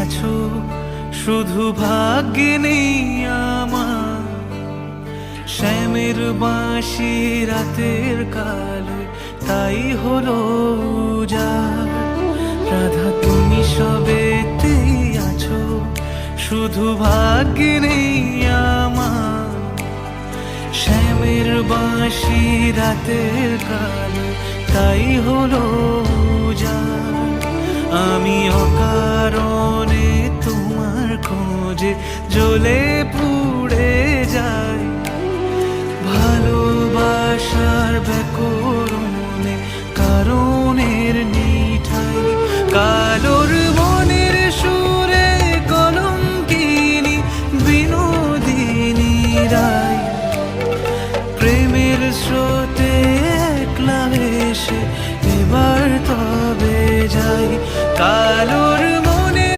আছো, শুধু ভাগ্যে নেই আমার। শ্যামের বাঁশি রাতের কালো, তাই হলো উজাড়। রাধা তুমি সবেতেই আছো, শুধু ভাগ্যে নেই আমার। শ্যামের বাঁশি রাতের কালো, তাই হলো উজাড়। আমি অকারণে তোমার খোঁজে জ্বলে